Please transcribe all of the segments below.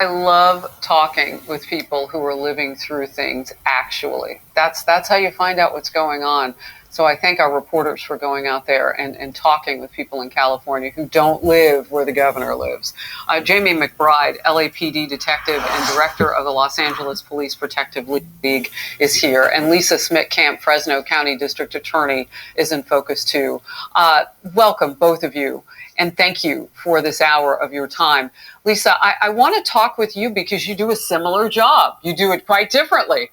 I love talking with people who are living through things actually. That's how you find out what's going on. So I thank our reporters for going out there and talking with people in California who don't live where the governor lives. Jamie McBride, LAPD detective and director of the Los Angeles Police Protective League, is here. And Lisa Smitkamp, Fresno County District Attorney, is in focus too. Welcome, both of you. And thank you for this hour of your time. Lisa, I want to talk with you because you do a similar job. You do it quite differently.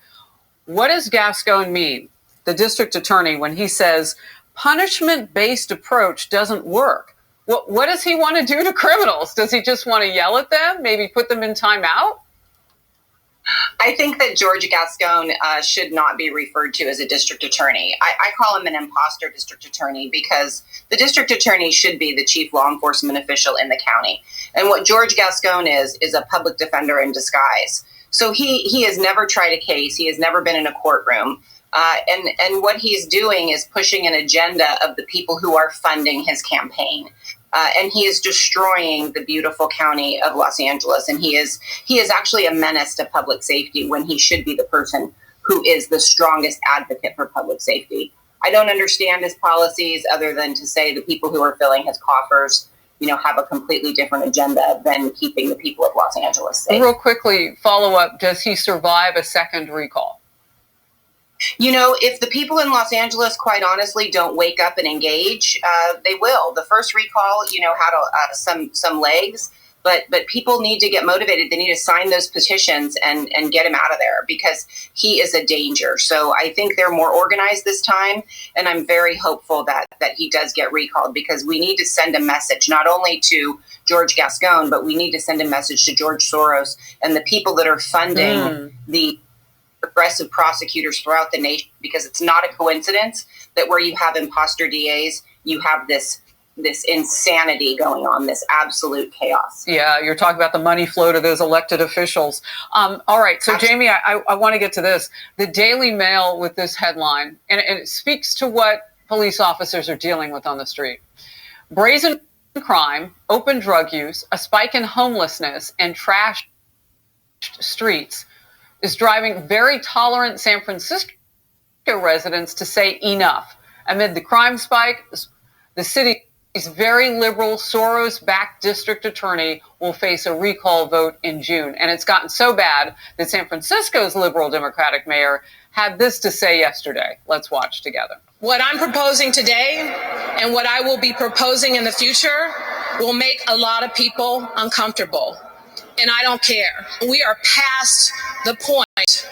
What does Gascon mean, the district attorney, when he says punishment-based approach doesn't work? What does he want to do to criminals? Does he just want to yell at them, maybe put them in timeout? I think that George Gascon should not be referred to as a district attorney. I call him an imposter district attorney because the district attorney should be the chief law enforcement official in the county. And what George Gascon is a public defender in disguise. So he has never tried a case. He has never been in a courtroom. And what he's doing is pushing an agenda of the people who are funding his campaign. And he is destroying the beautiful county of Los Angeles. And he is actually a menace to public safety when he should be the person who is the strongest advocate for public safety. I don't understand his policies other than to say the people who are filling his coffers, have a completely different agenda than keeping the people of Los Angeles safe. Real quickly, follow up. Does he survive a second recall? If the people in Los Angeles, quite honestly, don't wake up and engage, they will. The first recall, had some legs, but people need to get motivated. They need to sign those petitions and get him out of there because he is a danger. So I think they're more organized this time, and I'm very hopeful that he does get recalled because we need to send a message not only to George Gascon, but we need to send a message to George Soros and the people that are funding the progressive prosecutors throughout the nation, because it's not a coincidence that where you have imposter DAs, you have this insanity going on, this absolute chaos. Yeah, you're talking about the money flow to those elected officials. All right, so Jamie, I want to get to this. The Daily Mail with this headline, and it speaks to what police officers are dealing with on the street. Brazen crime, open drug use, a spike in homelessness, and trashed streets is driving very tolerant San Francisco residents to say enough. Amid the crime spike, the city's very liberal Soros-backed district attorney will face a recall vote in June. And it's gotten so bad that San Francisco's liberal Democratic mayor had this to say yesterday. Let's watch together. What I'm proposing today and what I will be proposing in the future will make a lot of people uncomfortable. And I don't care. We are past the point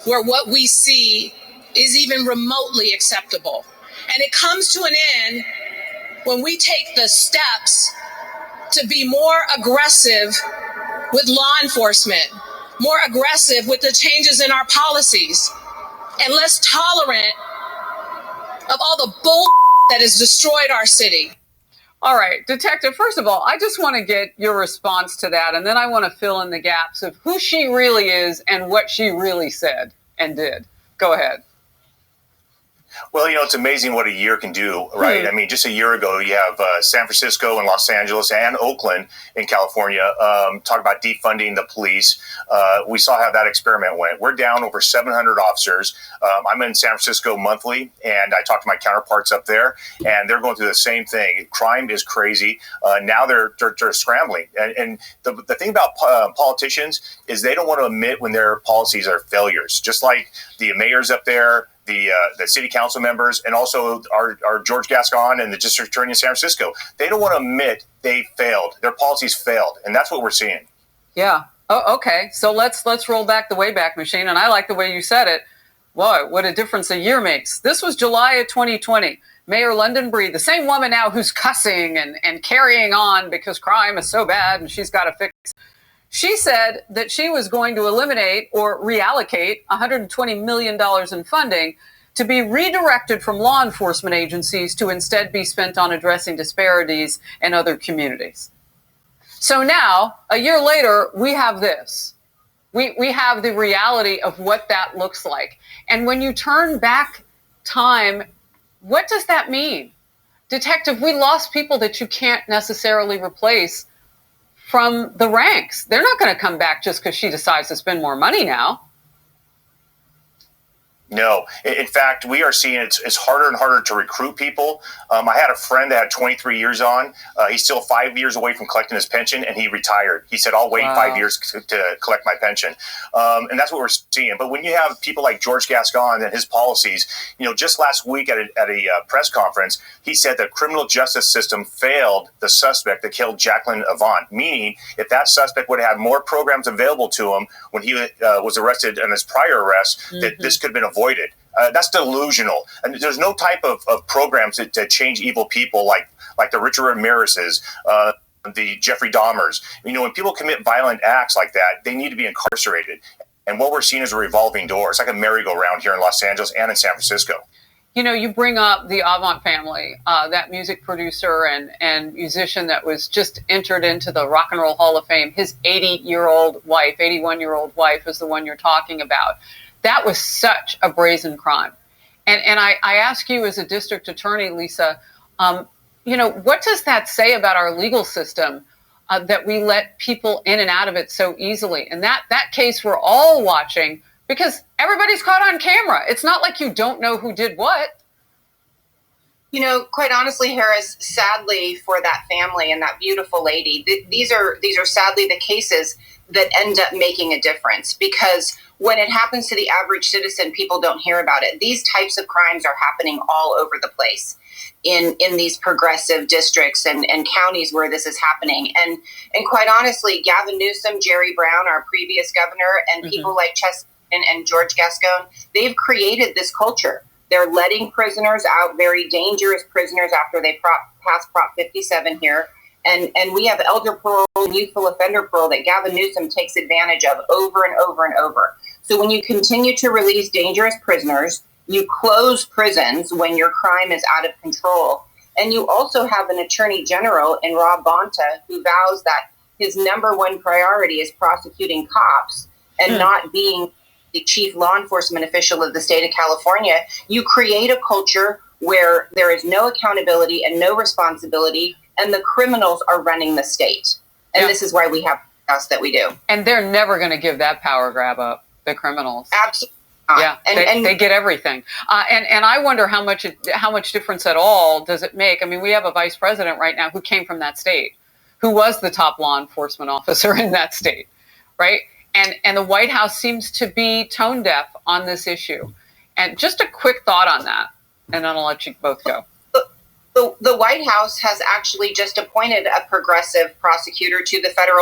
where what we see is even remotely acceptable. And it comes to an end when we take the steps to be more aggressive with law enforcement, more aggressive with the changes in our policies, and less tolerant of all the bull that has destroyed our city. All right, Detective, first of all, I just want to get your response to that, and then I want to fill in the gaps of who she really is and what she really said and did. Go ahead. Well, it's amazing what a year can do, right? I mean, just a year ago, you have San Francisco and Los Angeles and Oakland in California talk about defunding the police. We saw how that experiment went. We're down over 700 officers. I'm in San Francisco monthly, and I talk to my counterparts up there, and they're going through the same thing. Crime is crazy. Now they're scrambling. And the thing about politicians is they don't want to admit when their policies are failures, just like the mayors up there, the city council members, and also our George Gascon and the district attorney in San Francisco. They don't want to admit they failed. Their policies failed, and that's what we're seeing. Yeah. Oh, okay. So let's roll back the Wayback Machine, and I like the way you said it. Whoa, what a difference a year makes. This was July of 2020. Mayor London Breed, the same woman now who's cussing and carrying on because crime is so bad and she's got to fix it. She said that she was going to eliminate or reallocate $120 million in funding to be redirected from law enforcement agencies to instead be spent on addressing disparities in other communities. So now, a year later, we have this. We have the reality of what that looks like. And when you turn back time, what does that mean? Detective, we lost people that you can't necessarily replace from the ranks. They're not going to come back just because she decides to spend more money now. No. In fact, we are seeing it's harder and harder to recruit people. I had a friend that had 23 years on. He's still 5 years away from collecting his pension, and he retired. He said, I'll wait 5 years to collect my pension. And that's what we're seeing. But when you have people like George Gascon and his policies, just last week at a press conference, he said the criminal justice system failed the suspect that killed Jacqueline Avant, meaning if that suspect would have had more programs available to him when he was arrested in his prior arrest, that this could have been avoided. That's delusional. And there's no type of programs to change evil people like the Richard Ramirez's, the Jeffrey Dahmers. When people commit violent acts like that, they need to be incarcerated. And what we're seeing is a revolving door. It's like a merry-go-round here in Los Angeles and in San Francisco. You bring up the Avant family, that music producer and musician that was just entered into the Rock and Roll Hall of Fame. His 81-year-old wife is the one you're talking about. That was such a brazen crime. And I ask you as a district attorney, Lisa, what does that say about our legal system that we let people in and out of it so easily? And that case we're all watching because everybody's caught on camera. It's not like you don't know who did what. Quite honestly, Harris, sadly for that family and that beautiful lady, these are sadly the cases that end up making a difference, because when it happens to the average citizen, people don't hear about it. These types of crimes are happening all over the place in these progressive districts and counties where this is happening. And quite honestly, Gavin Newsom, Jerry Brown, our previous governor, and people like Chess and George Gascon, they've created this culture. They're letting prisoners out, very dangerous prisoners, after they pass Prop 57 here. And we have elder parole and youthful offender parole that Gavin Newsom takes advantage of over and over and over. So when you continue to release dangerous prisoners, you close prisons when your crime is out of control. And you also have an attorney general in Rob Bonta who vows that his number one priority is prosecuting cops and not being the chief law enforcement official of the state of California. You create a culture where there is no accountability and no responsibility, and the criminals are running the state. And this is why we have us that we do. And they're never going to give that power grab up, the criminals. Absolutely not. Yeah, they get everything. And I wonder how much difference at all does it make? I mean, we have a vice president right now who came from that state, who was the top law enforcement officer in that state, right? And the White House seems to be tone deaf on this issue. And just a quick thought on that, and then I'll let you both go. The White House has actually just appointed a progressive prosecutor to the federal